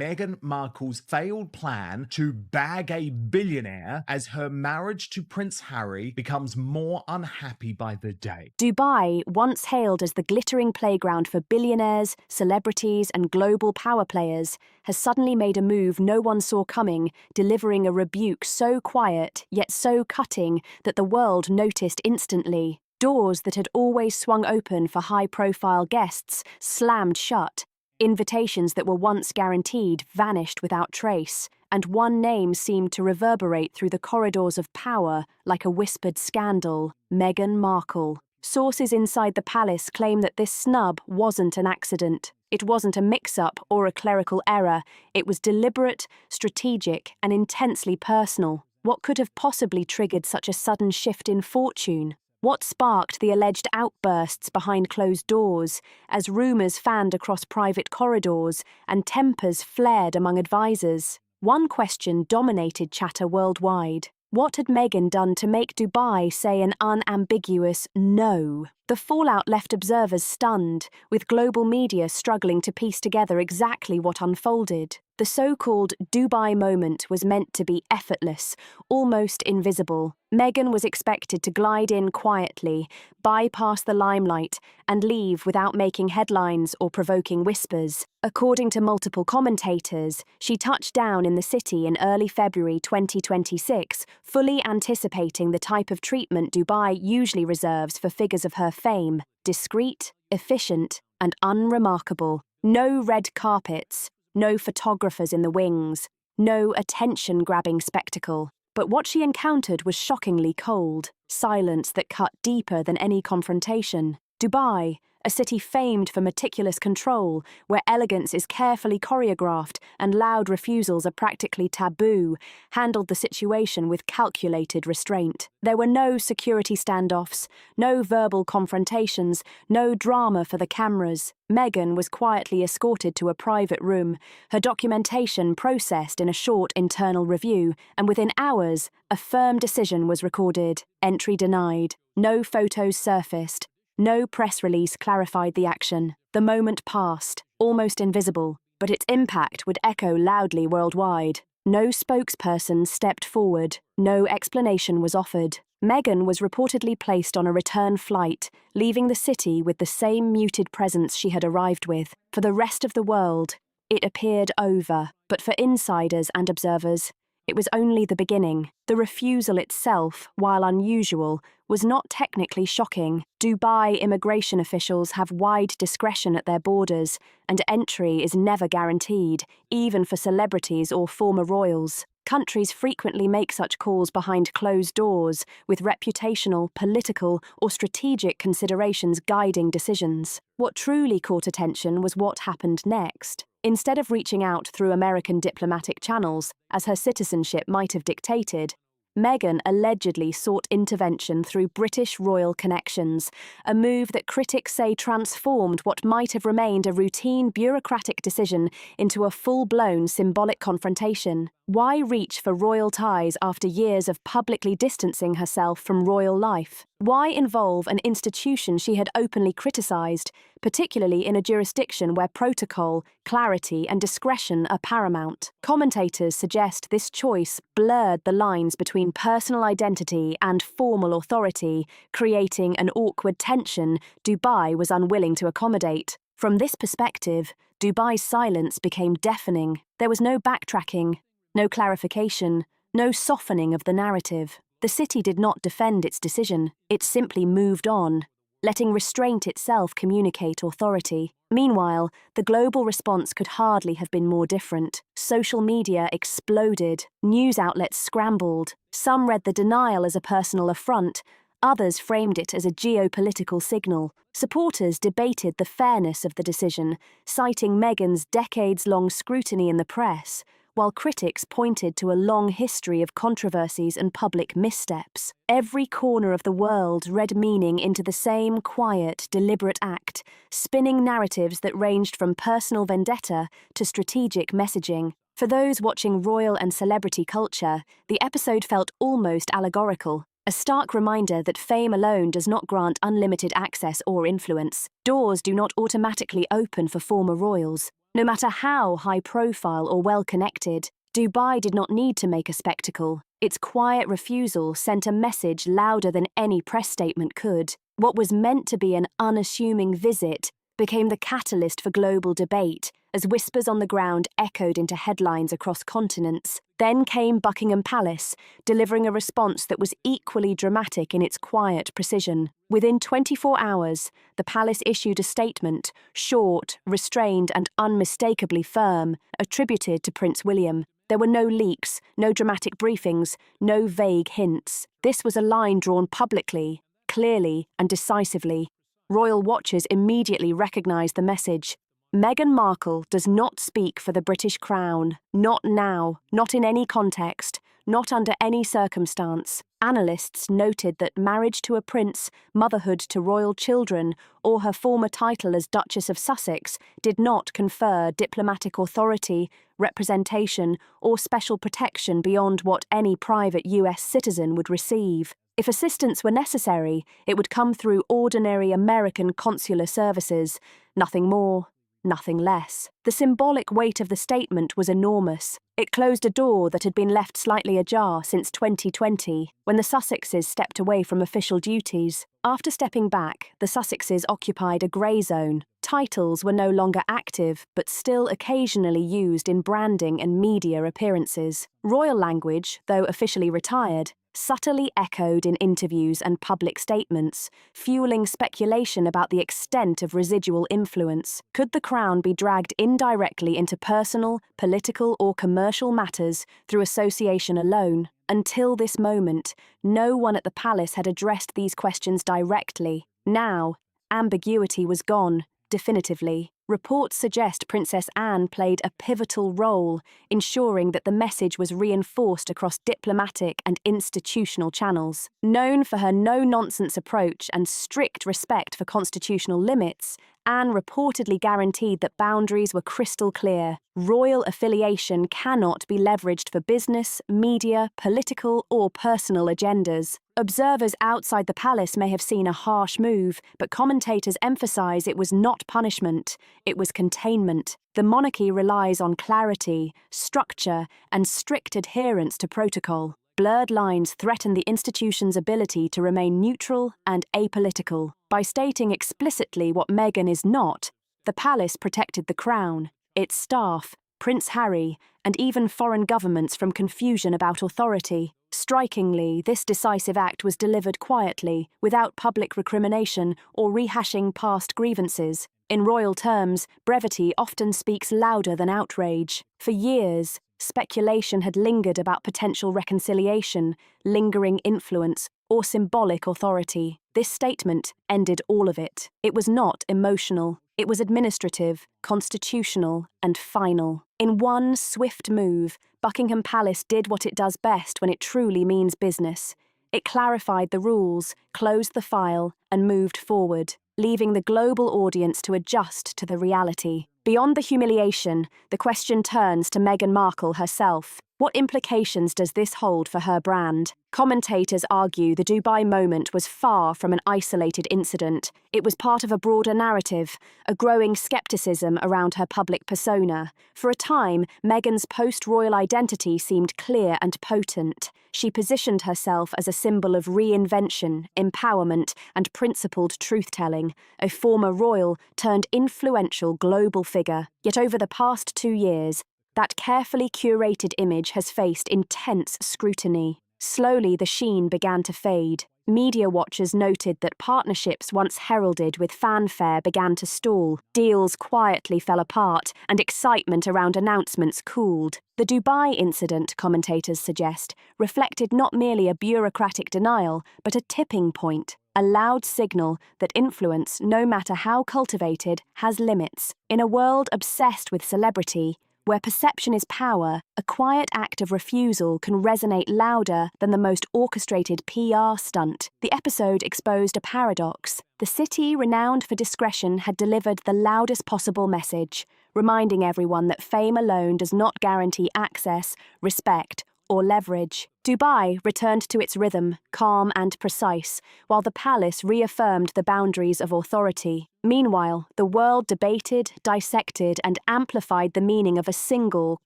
Meghan Markle's failed plan to bag a billionaire as her marriage to Prince Harry becomes more unhappy by the day. Dubai, once hailed as the glittering playground for billionaires, celebrities, and global power players, has suddenly made a move no one saw coming, delivering a rebuke so quiet, yet so cutting, that the world noticed instantly. Doors that had always swung open for high-profile guests slammed shut. Invitations that were once guaranteed vanished without trace, and one name seemed to reverberate through the corridors of power like a whispered scandal: Meghan Markle. Sources inside the palace claim that this snub wasn't an accident. It wasn't a mix-up or a clerical error. It was deliberate, strategic, and intensely personal. What could have possibly triggered such a sudden shift in fortune? What sparked the alleged outbursts behind closed doors, as rumours fanned across private corridors and tempers flared among advisers? One question dominated chatter worldwide. What had Meghan done to make Dubai say an unambiguous no? The fallout left observers stunned, with global media struggling to piece together exactly what unfolded. The so-called Dubai moment was meant to be effortless, almost invisible. Meghan was expected to glide in quietly, bypass the limelight, and leave without making headlines or provoking whispers. According to multiple commentators, she touched down in the city in early February 2026, fully anticipating the type of treatment Dubai usually reserves for figures of her fame: discreet, efficient, and unremarkable. No red carpets, no photographers in the wings, no attention-grabbing spectacle. But what she encountered was shockingly cold, silence that cut deeper than any confrontation. Dubai, a city famed for meticulous control, where elegance is carefully choreographed and loud refusals are practically taboo, handled the situation with calculated restraint. There were no security standoffs, no verbal confrontations, no drama for the cameras. Meghan was quietly escorted to a private room, her documentation processed in a short internal review, and within hours, a firm decision was recorded. Entry denied. No photos surfaced. No press release clarified the action. The moment passed, almost invisible, but its impact would echo loudly worldwide. No spokesperson stepped forward. No explanation was offered. Meghan was reportedly placed on a return flight, leaving the city with the same muted presence she had arrived with. For the rest of the world, it appeared over, but for insiders and observers, it was only the beginning. The refusal itself, while unusual, was not technically shocking. Dubai immigration officials have wide discretion at their borders, and entry is never guaranteed, even for celebrities or former royals. Countries frequently make such calls behind closed doors, with reputational, political, or strategic considerations guiding decisions. What truly caught attention was what happened next. Instead of reaching out through American diplomatic channels, as her citizenship might have dictated, Meghan allegedly sought intervention through British royal connections, a move that critics say transformed what might have remained a routine bureaucratic decision into a full-blown symbolic confrontation. Why reach for royal ties after years of publicly distancing herself from royal life? Why involve an institution she had openly criticised, particularly in a jurisdiction where protocol, clarity, and discretion are paramount? Commentators suggest this choice blurred the lines between personal identity and formal authority, creating an awkward tension Dubai was unwilling to accommodate. From this perspective, Dubai's silence became deafening. There was no backtracking, no clarification, no softening of the narrative. The city did not defend its decision, it simply moved on, letting restraint itself communicate authority. Meanwhile, the global response could hardly have been more different. Social media exploded, news outlets scrambled. Some read the denial as a personal affront, others framed it as a geopolitical signal. Supporters debated the fairness of the decision, citing Meghan's decades-long scrutiny in the press, while critics pointed to a long history of controversies and public missteps. Every corner of the world read meaning into the same quiet, deliberate act, spinning narratives that ranged from personal vendetta to strategic messaging. For those watching royal and celebrity culture, the episode felt almost allegorical, a stark reminder that fame alone does not grant unlimited access or influence. Doors do not automatically open for former royals. No matter how high-profile or well-connected, Dubai did not need to make a spectacle. Its quiet refusal sent a message louder than any press statement could. What was meant to be an unassuming visit became the catalyst for global debate, as whispers on the ground echoed into headlines across continents. Then came Buckingham Palace, delivering a response that was equally dramatic in its quiet precision. Within 24 hours, the palace issued a statement, short, restrained, and unmistakably firm, attributed to Prince William. There were no leaks, no dramatic briefings, no vague hints. This was a line drawn publicly, clearly, and decisively. Royal watchers immediately recognised the message. Meghan Markle does not speak for the British Crown. Not now, not in any context, not under any circumstance. Analysts noted that marriage to a prince, motherhood to royal children, or her former title as Duchess of Sussex did not confer diplomatic authority, representation, or special protection beyond what any private US citizen would receive. If assistance were necessary, it would come through ordinary American consular services, nothing more, nothing less. The symbolic weight of the statement was enormous. It closed a door that had been left slightly ajar since 2020, when the Sussexes stepped away from official duties. After stepping back, the Sussexes occupied a grey zone. Titles were no longer active, but still occasionally used in branding and media appearances. Royal language, though officially retired, subtly echoed in interviews and public statements, fueling speculation about the extent of residual influence. Could the crown be dragged indirectly into personal, political, or commercial matters through association alone? Until this moment, no one at the palace had addressed these questions directly. Now, ambiguity was gone, definitively. Reports suggest Princess Anne played a pivotal role, ensuring that the message was reinforced across diplomatic and institutional channels. Known for her no-nonsense approach and strict respect for constitutional limits, Anne reportedly guaranteed that boundaries were crystal clear. Royal affiliation cannot be leveraged for business, media, political, or personal agendas. Observers outside the palace may have seen a harsh move, but commentators emphasize it was not punishment, it was containment. The monarchy relies on clarity, structure, and strict adherence to protocol. Blurred lines threaten the institution's ability to remain neutral and apolitical. By stating explicitly what Meghan is not, the palace protected the crown, its staff, Prince Harry, and even foreign governments from confusion about authority. Strikingly, this decisive act was delivered quietly, without public recrimination or rehashing past grievances. In royal terms, brevity often speaks louder than outrage. For years, speculation had lingered about potential reconciliation, lingering influence, or symbolic authority. This statement ended all of it. It was not emotional. It was administrative, constitutional, and final. In one swift move, Buckingham Palace did what it does best when it truly means business. It clarified the rules, closed the file, and moved forward, leaving the global audience to adjust to the reality. Beyond the humiliation, the question turns to Meghan Markle herself. What implications does this hold for her brand? Commentators argue the Dubai moment was far from an isolated incident. It was part of a broader narrative, a growing skepticism around her public persona. For a time, Meghan's post-royal identity seemed clear and potent. She positioned herself as a symbol of reinvention, empowerment, and principled truth-telling, a former royal turned influential global figure. Yet over the past 2 years, that carefully curated image has faced intense scrutiny. Slowly, the sheen began to fade. Media watchers noted that partnerships once heralded with fanfare began to stall. Deals quietly fell apart, and excitement around announcements cooled. The Dubai incident, commentators suggest, reflected not merely a bureaucratic denial, but a tipping point. A loud signal that influence, no matter how cultivated, has limits. In a world obsessed with celebrity, where perception is power, a quiet act of refusal can resonate louder than the most orchestrated PR stunt. The episode exposed a paradox. The city, renowned for discretion, had delivered the loudest possible message, reminding everyone that fame alone does not guarantee access, respect, or leverage. Dubai returned to its rhythm, calm and precise, while the palace reaffirmed the boundaries of authority. Meanwhile, the world debated, dissected, and amplified the meaning of a single,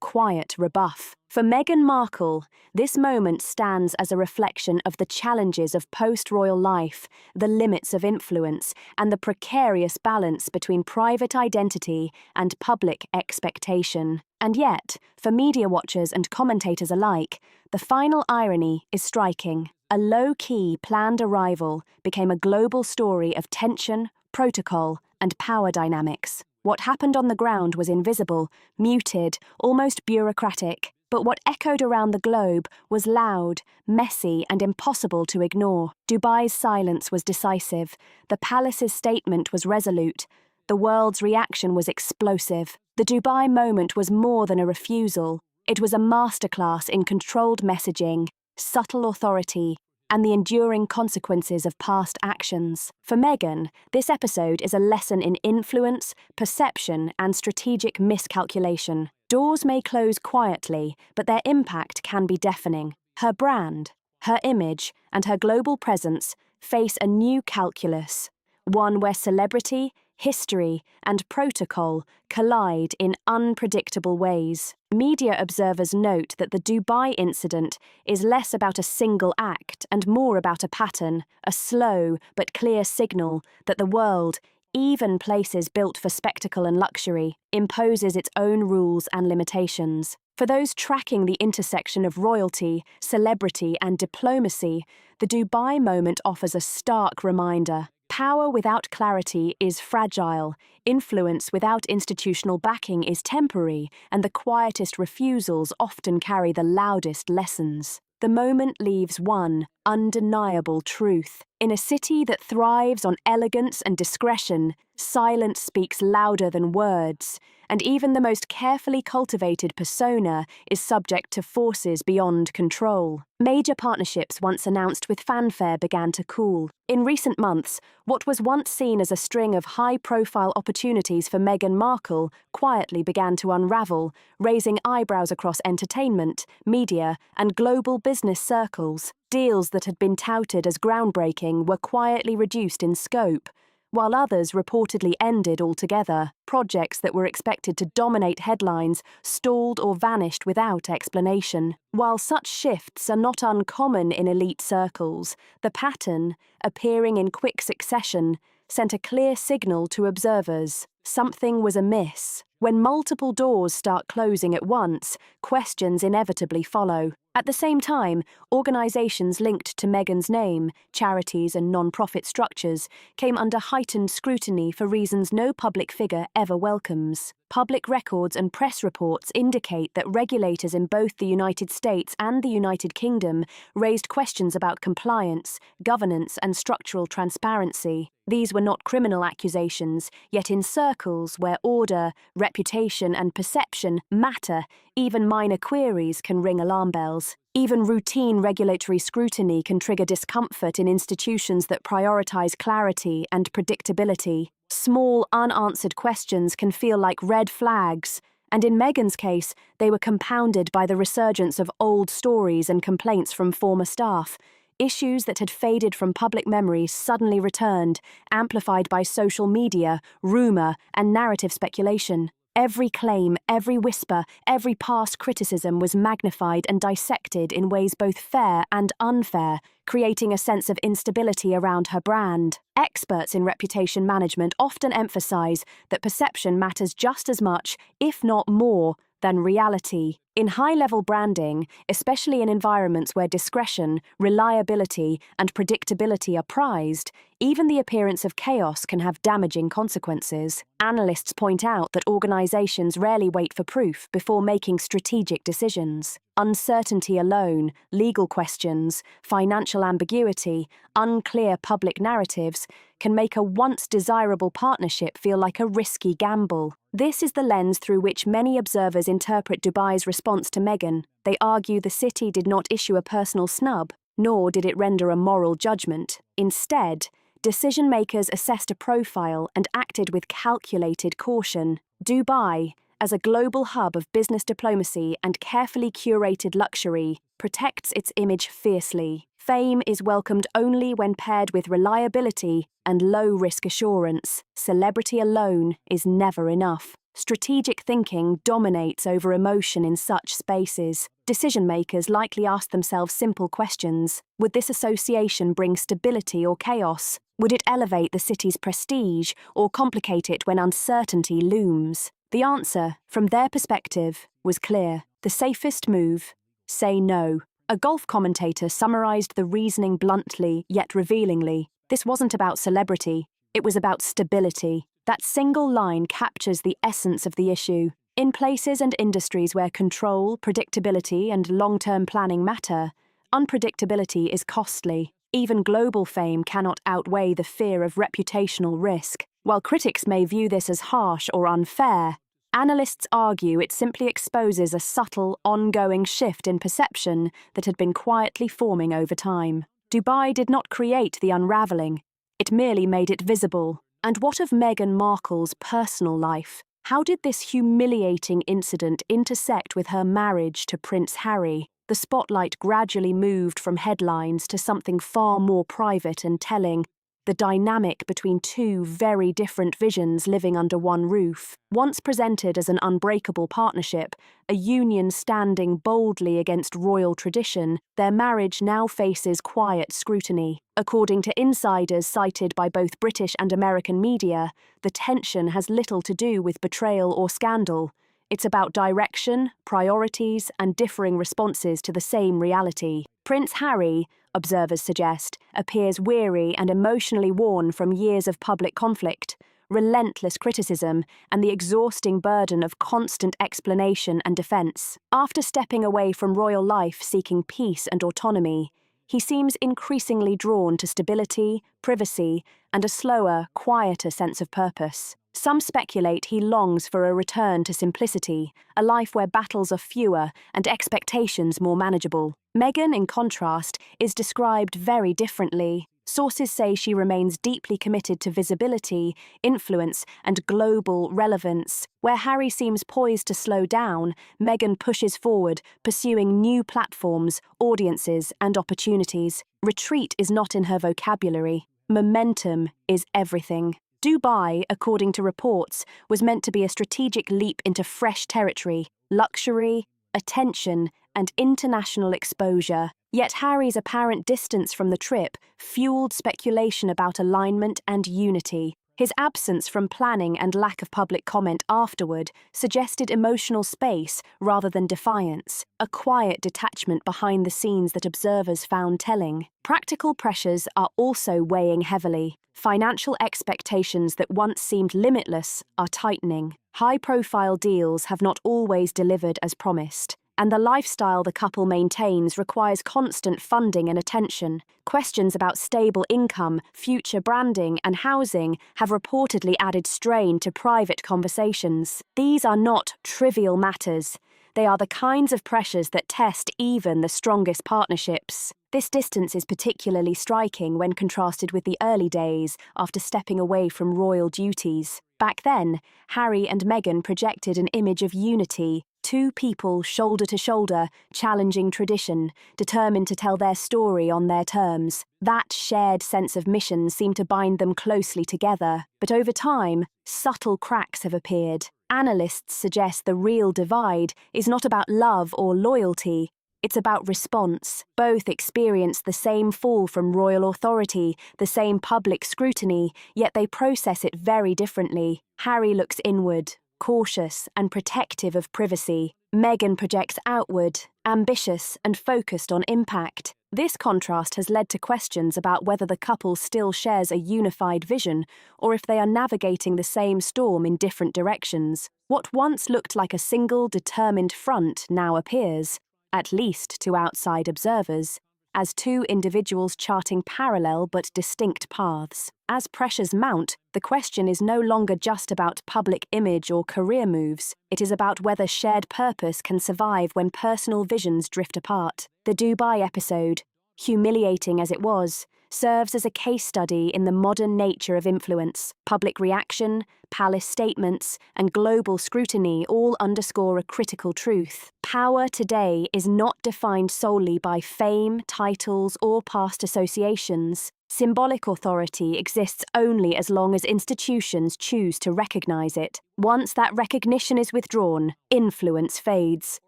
quiet rebuff. For Meghan Markle, this moment stands as a reflection of the challenges of post-royal life, the limits of influence, and the precarious balance between private identity and public expectation. And yet, for media watchers and commentators alike, the final irony is striking. A low-key, planned arrival became a global story of tension, protocol, and power dynamics. What happened on the ground was invisible, muted, almost bureaucratic, but what echoed around the globe was loud, messy, and impossible to ignore. Dubai's silence was decisive. The palace's statement was resolute. The world's reaction was explosive. The Dubai moment was more than a refusal. It was a masterclass in controlled messaging, subtle authority, and the enduring consequences of past actions. For Meghan, this episode is a lesson in influence, perception, and strategic miscalculation. Doors may close quietly, but their impact can be deafening. Her brand, her image, and her global presence face a new calculus, one where celebrity, history, and protocol collide in unpredictable ways. Media observers note that the Dubai incident is less about a single act and more about a pattern, a slow but clear signal that the world, even places built for spectacle and luxury, imposes its own rules and limitations. For those tracking the intersection of royalty, celebrity, and diplomacy, the Dubai moment offers a stark reminder. Power without clarity is fragile, influence without institutional backing is temporary, and the quietest refusals often carry the loudest lessons. The moment leaves one undeniable truth. In a city that thrives on elegance and discretion, silence speaks louder than words, and even the most carefully cultivated persona is subject to forces beyond control. Major partnerships once announced with fanfare began to cool. In recent months, what was once seen as a string of high-profile opportunities for Meghan Markle quietly began to unravel, raising eyebrows across entertainment, media, and global business circles. Deals that had been touted as groundbreaking were quietly reduced in scope, while others reportedly ended altogether. Projects that were expected to dominate headlines stalled or vanished without explanation. While such shifts are not uncommon in elite circles, the pattern, appearing in quick succession, sent a clear signal to observers. Something was amiss. When multiple doors start closing at once, questions inevitably follow. At the same time, organisations linked to Meghan's name, charities and non-profit structures, came under heightened scrutiny for reasons no public figure ever welcomes. Public records and press reports indicate that regulators in both the United States and the United Kingdom raised questions about compliance, governance, and structural transparency. These were not criminal accusations, yet in circles where order, reputation, and perception matter, even minor queries can ring alarm bells. Even routine regulatory scrutiny can trigger discomfort in institutions that prioritize clarity and predictability. Small, unanswered questions can feel like red flags, and in Meghan's case, they were compounded by the resurgence of old stories and complaints from former staff. Issues that had faded from public memory suddenly returned, amplified by social media, rumour, and narrative speculation. Every claim, every whisper, every past criticism was magnified and dissected in ways both fair and unfair, creating a sense of instability around her brand. Experts in reputation management often emphasize that perception matters just as much, if not more, than reality. In high-level branding, especially in environments where discretion, reliability, and predictability are prized, even the appearance of chaos can have damaging consequences. Analysts point out that organizations rarely wait for proof before making strategic decisions. Uncertainty alone, legal questions, financial ambiguity, unclear public narratives can make a once desirable partnership feel like a risky gamble. This is the lens through which many observers interpret Dubai's response to Meghan. They argue the city did not issue a personal snub, nor did it render a moral judgment. Instead, decision-makers assessed a profile and acted with calculated caution. Dubai, as a global hub of business diplomacy and carefully curated luxury, protects its image fiercely. Fame is welcomed only when paired with reliability and low-risk assurance. Celebrity alone is never enough. Strategic thinking dominates over emotion in such spaces. Decision-makers likely ask themselves simple questions. Would this association bring stability or chaos? Would it elevate the city's prestige or complicate it when uncertainty looms? The answer, from their perspective, was clear. The safest move: say no. A golf commentator summarized the reasoning bluntly yet revealingly. This wasn't about celebrity, it was about stability. That single line captures the essence of the issue. In places and industries where control, predictability, and long-term planning matter, unpredictability is costly. Even global fame cannot outweigh the fear of reputational risk. While critics may view this as harsh or unfair, analysts argue it simply exposes a subtle, ongoing shift in perception that had been quietly forming over time. Dubai did not create the unravelling, it merely made it visible. And what of Meghan Markle's personal life? How did this humiliating incident intersect with her marriage to Prince Harry? The spotlight gradually moved from headlines to something far more private and telling: the dynamic between two very different visions living under one roof. Once presented as an unbreakable partnership, a union standing boldly against royal tradition, their marriage now faces quiet scrutiny. According to insiders cited by both British and American media, the tension has little to do with betrayal or scandal. It's about direction, priorities, and differing responses to the same reality. Prince Harry, observers suggest, appears weary and emotionally worn from years of public conflict, relentless criticism, and the exhausting burden of constant explanation and defense. After stepping away from royal life seeking peace and autonomy, he seems increasingly drawn to stability, privacy, and a slower, quieter sense of purpose. Some speculate he longs for a return to simplicity, a life where battles are fewer and expectations more manageable. Meghan, in contrast, is described very differently. Sources say she remains deeply committed to visibility, influence, and global relevance. Where Harry seems poised to slow down, Meghan pushes forward, pursuing new platforms, audiences, and opportunities. Retreat is not in her vocabulary. Momentum is everything. Dubai, according to reports, was meant to be a strategic leap into fresh territory, luxury, attention, and international exposure. Yet Harry's apparent distance from the trip fueled speculation about alignment and unity. His absence from planning and lack of public comment afterward suggested emotional space rather than defiance, a quiet detachment behind the scenes that observers found telling. Practical pressures are also weighing heavily. Financial expectations that once seemed limitless are tightening. High-profile deals have not always delivered as promised, and the lifestyle the couple maintains requires constant funding and attention. Questions about stable income, future branding, and housing have reportedly added strain to private conversations. These are not trivial matters. They are the kinds of pressures that test even the strongest partnerships. This distance is particularly striking when contrasted with the early days after stepping away from royal duties. Back then, Harry and Meghan projected an image of unity, two people shoulder to shoulder, challenging tradition, determined to tell their story on their terms. That shared sense of mission seemed to bind them closely together, but over time, subtle cracks have appeared. Analysts suggest the real divide is not about love or loyalty, it's about response. Both experience the same fall from royal authority, the same public scrutiny, yet they process it very differently. Harry looks inward, cautious and protective of privacy. Meghan projects outward, ambitious and focused on impact. This contrast has led to questions about whether the couple still shares a unified vision or if they are navigating the same storm in different directions. What once looked like a single, determined front now appears, at least to outside observers, as two individuals charting parallel but distinct paths. As pressures mount, the question is no longer just about public image or career moves. It is about whether shared purpose can survive when personal visions drift apart. The Dubai episode, humiliating as it was, serves as a case study in the modern nature of influence. Public reaction, palace statements, and global scrutiny all underscore a critical truth. Power today is not defined solely by fame, titles, or past associations. Symbolic authority exists only as long as institutions choose to recognize it. Once that recognition is withdrawn, influence fades.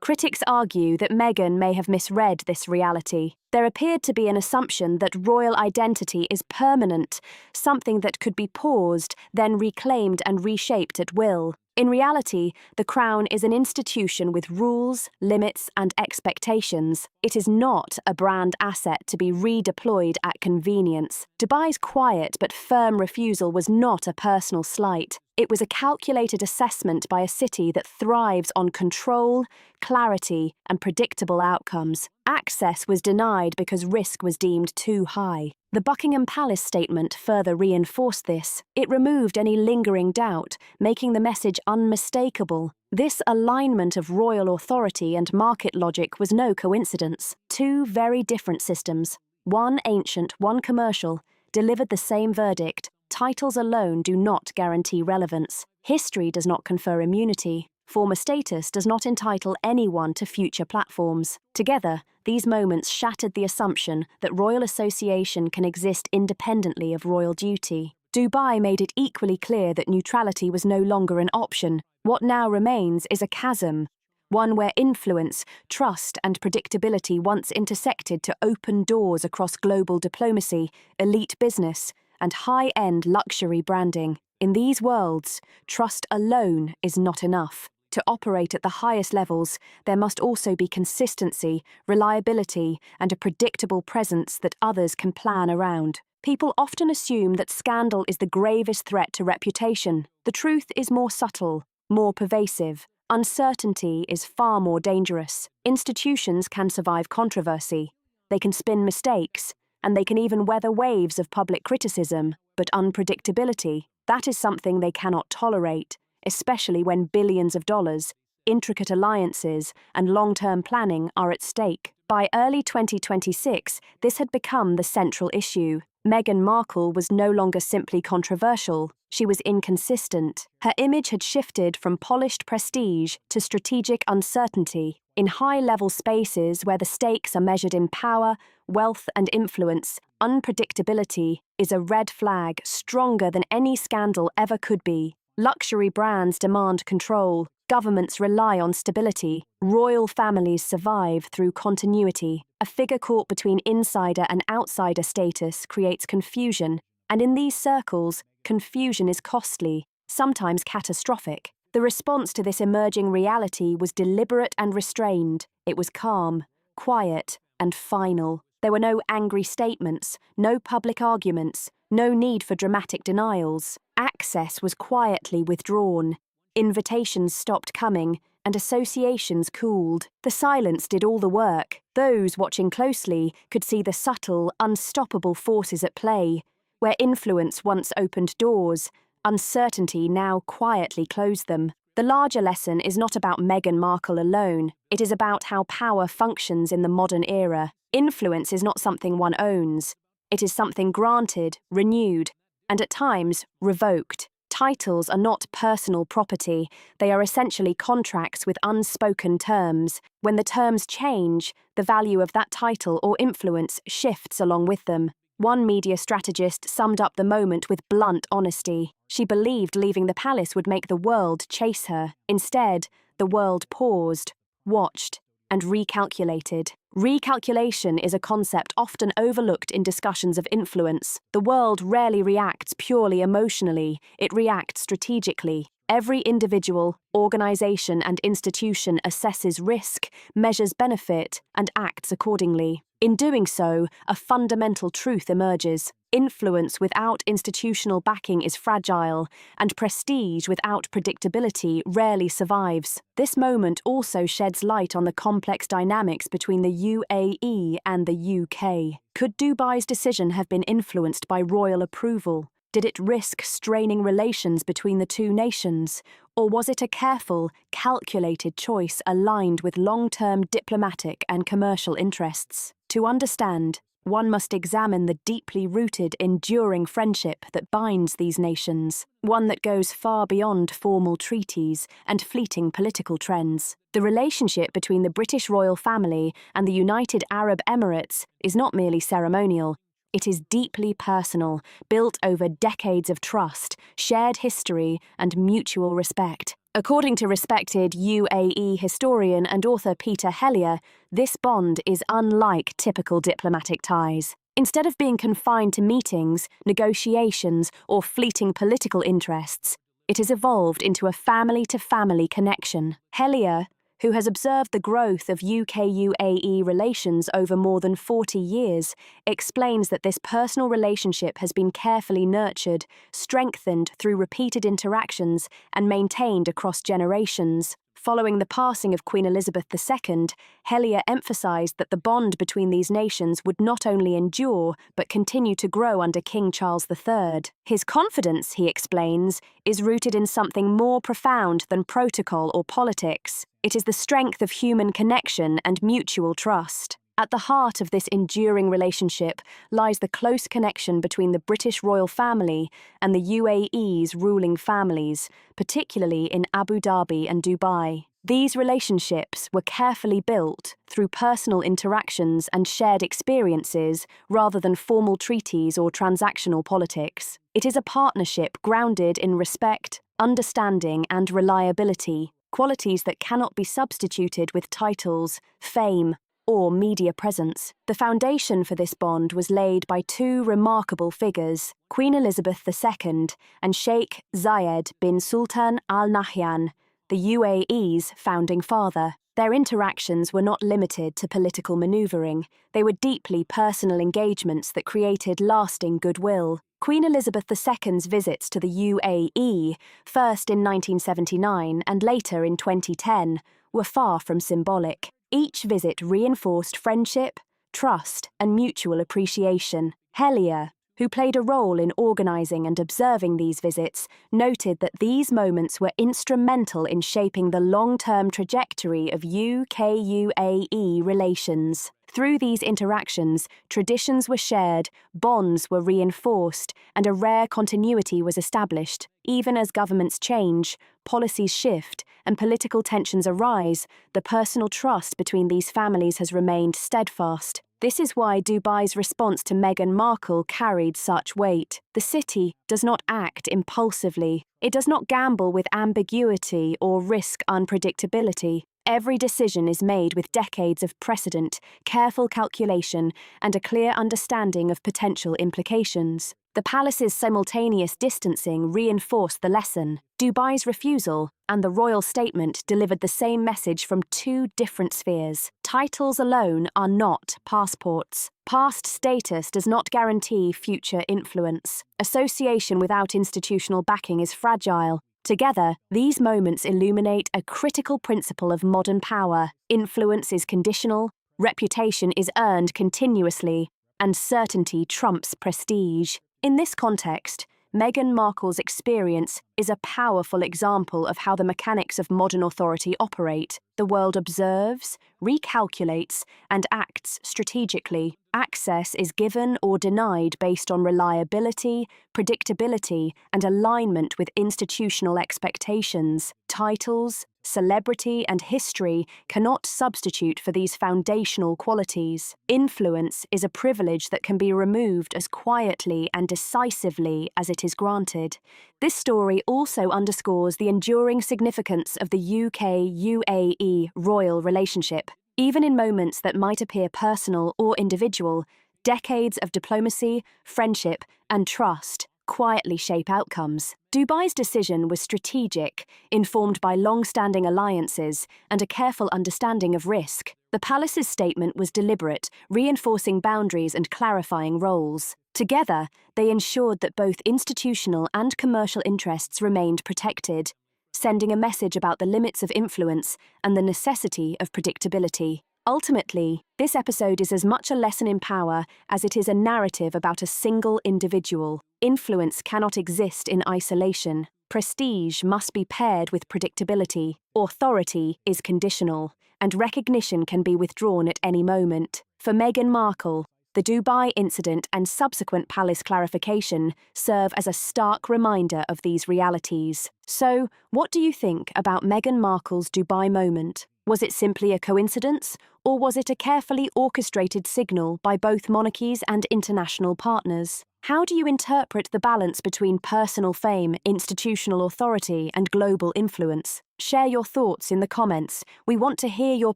Critics argue that Meghan may have misread this reality. There appeared to be an assumption that royal identity is permanent, something that could be paused, then reclaimed and reshaped at will. In reality, the crown is an institution with rules, limits, and expectations. It is not a brand asset to be redeployed at convenience. Dubai's quiet but firm refusal was not a personal slight. It was a calculated assessment by a city that thrives on control, clarity, and predictable outcomes. Access was denied because risk was deemed too high. The Buckingham Palace statement further reinforced this. It removed any lingering doubt, making the message unmistakable. This alignment of royal authority and market logic was no coincidence. Two very different systems, one ancient, one commercial, delivered the same verdict. Titles alone do not guarantee relevance. History does not confer immunity. Former status does not entitle anyone to future platforms. Together, these moments shattered the assumption that royal association can exist independently of royal duty. Dubai made it equally clear that neutrality was no longer an option. What now remains is a chasm, one where influence, trust, and predictability once intersected to open doors across global diplomacy, elite business, and high-end luxury branding. In these worlds, trust alone is not enough. To operate at the highest levels, there must also be consistency, reliability, and a predictable presence that others can plan around. People often assume that scandal is the gravest threat to reputation. The truth is more subtle, more pervasive. Uncertainty is far more dangerous. Institutions can survive controversy. They can spin mistakes, and they can even weather waves of public criticism. But unpredictability, that is something they cannot tolerate, especially when billions of dollars, intricate alliances, and long-term planning are at stake. By early 2026, this had become the central issue. Meghan Markle was no longer simply controversial, she was inconsistent. Her image had shifted from polished prestige to strategic uncertainty. In high-level spaces where the stakes are measured in power, wealth, and influence, unpredictability is a red flag stronger than any scandal ever could be. Luxury brands demand control, governments rely on stability, royal families survive through continuity. A figure caught between insider and outsider status creates confusion, and in these circles, confusion is costly, sometimes catastrophic. The response to this emerging reality was deliberate and restrained. It was calm, quiet, and final. There were no angry statements, no public arguments, no need for dramatic denials. Access was quietly withdrawn. Invitations stopped coming, and associations cooled. The silence did all the work. Those watching closely could see the subtle, unstoppable forces at play. Where influence once opened doors, uncertainty now quietly closed them. The larger lesson is not about Meghan Markle alone. It is about how power functions in the modern era. Influence is not something one owns. It is something granted, renewed, and at times revoked. Titles are not personal property. They are essentially contracts with unspoken terms. When the terms change, the value of that title or influence shifts along with them. One media strategist summed up the moment with blunt honesty. She believed leaving the palace would make the world chase her. Instead, the world paused, watched, and recalculated. Recalculation is a concept often overlooked in discussions of influence. The world rarely reacts purely emotionally, it reacts strategically. Every individual, organization, and institution assesses risk, measures benefit, and acts accordingly. In doing so, a fundamental truth emerges. Influence without institutional backing is fragile, and prestige without predictability rarely survives. This moment also sheds light on the complex dynamics between the UAE and the UK. Could Dubai's decision have been influenced by royal approval? Did it risk straining relations between the two nations? Or was it a careful, calculated choice aligned with long-term diplomatic and commercial interests? To understand, one must examine the deeply rooted, enduring friendship that binds these nations, one that goes far beyond formal treaties and fleeting political trends. The relationship between the British royal family and the United Arab Emirates is not merely ceremonial. It is deeply personal, built over decades of trust, shared history, and mutual respect. According to respected UAE historian and author Peter Hellier, this bond is unlike typical diplomatic ties. Instead of being confined to meetings, negotiations, or fleeting political interests, it has evolved into a family-to-family connection. Hellier, who has observed the growth of UK-UAE relations over more than 40 years, explains that this personal relationship has been carefully nurtured, strengthened through repeated interactions, and maintained across generations. Following the passing of Queen Elizabeth II, Hellier emphasised that the bond between these nations would not only endure, but continue to grow under King Charles III. His confidence, he explains, is rooted in something more profound than protocol or politics. It is the strength of human connection and mutual trust. At the heart of this enduring relationship lies the close connection between the British royal family and the UAE's ruling families, particularly in Abu Dhabi and Dubai. These relationships were carefully built through personal interactions and shared experiences rather than formal treaties or transactional politics. It is a partnership grounded in respect, understanding, and reliability, qualities that cannot be substituted with titles, fame, or media presence. The foundation for this bond was laid by two remarkable figures, Queen Elizabeth II and Sheikh Zayed bin Sultan Al Nahyan, the UAE's founding father. Their interactions were not limited to political manoeuvring. They were deeply personal engagements that created lasting goodwill. Queen Elizabeth II's visits to the UAE, first in 1979 and later in 2010, were far from symbolic. Each visit reinforced friendship, trust, and mutual appreciation. Hellier, who played a role in organising and observing these visits, noted that these moments were instrumental in shaping the long-term trajectory of UK-UAE relations. Through these interactions, traditions were shared, bonds were reinforced, and a rare continuity was established. Even as governments change, policies shift, and political tensions arise, the personal trust between these families has remained steadfast. This is why Dubai's response to Meghan Markle carried such weight. The city does not act impulsively. It does not gamble with ambiguity or risk unpredictability. Every decision is made with decades of precedent, careful calculation, and a clear understanding of potential implications. The palace's simultaneous distancing reinforced the lesson. Dubai's refusal and the royal statement delivered the same message from two different spheres. Titles alone are not passports. Past status does not guarantee future influence. Association without institutional backing is fragile. Together, these moments illuminate a critical principle of modern power. Influence is conditional, reputation is earned continuously, and certainty trumps prestige. In this context, Meghan Markle's experience is a powerful example of how the mechanics of modern authority operate. The world observes, recalculates, and acts strategically. Access is given or denied based on reliability, predictability, and alignment with institutional expectations. Titles, celebrity, and history cannot substitute for these foundational qualities. Influence is a privilege that can be removed as quietly and decisively as it is granted. This story also underscores the enduring significance of the UK-UAE royal relationship. Even in moments that might appear personal or individual, decades of diplomacy, friendship, and trust quietly shape outcomes. Dubai's decision was strategic, informed by long-standing alliances and a careful understanding of risk. The palace's statement was deliberate, reinforcing boundaries and clarifying roles. Together, they ensured that both institutional and commercial interests remained protected, sending a message about the limits of influence and the necessity of predictability. Ultimately, this episode is as much a lesson in power as it is a narrative about a single individual. Influence cannot exist in isolation. Prestige must be paired with predictability. Authority is conditional, and recognition can be withdrawn at any moment. For Meghan Markle, The Dubai incident and subsequent palace clarification serve as a stark reminder of these realities. So, what do you think about Meghan Markle's Dubai moment? Was it simply a coincidence, or was it a carefully orchestrated signal by both monarchies and international partners? How do you interpret the balance between personal fame, institutional authority, and global influence? Share your thoughts in the comments. We want to hear your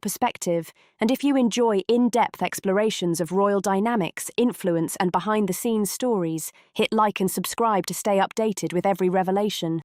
perspective, and if you enjoy in-depth explorations of royal dynamics, influence, and behind-the-scenes stories, hit like and subscribe to stay updated with every revelation.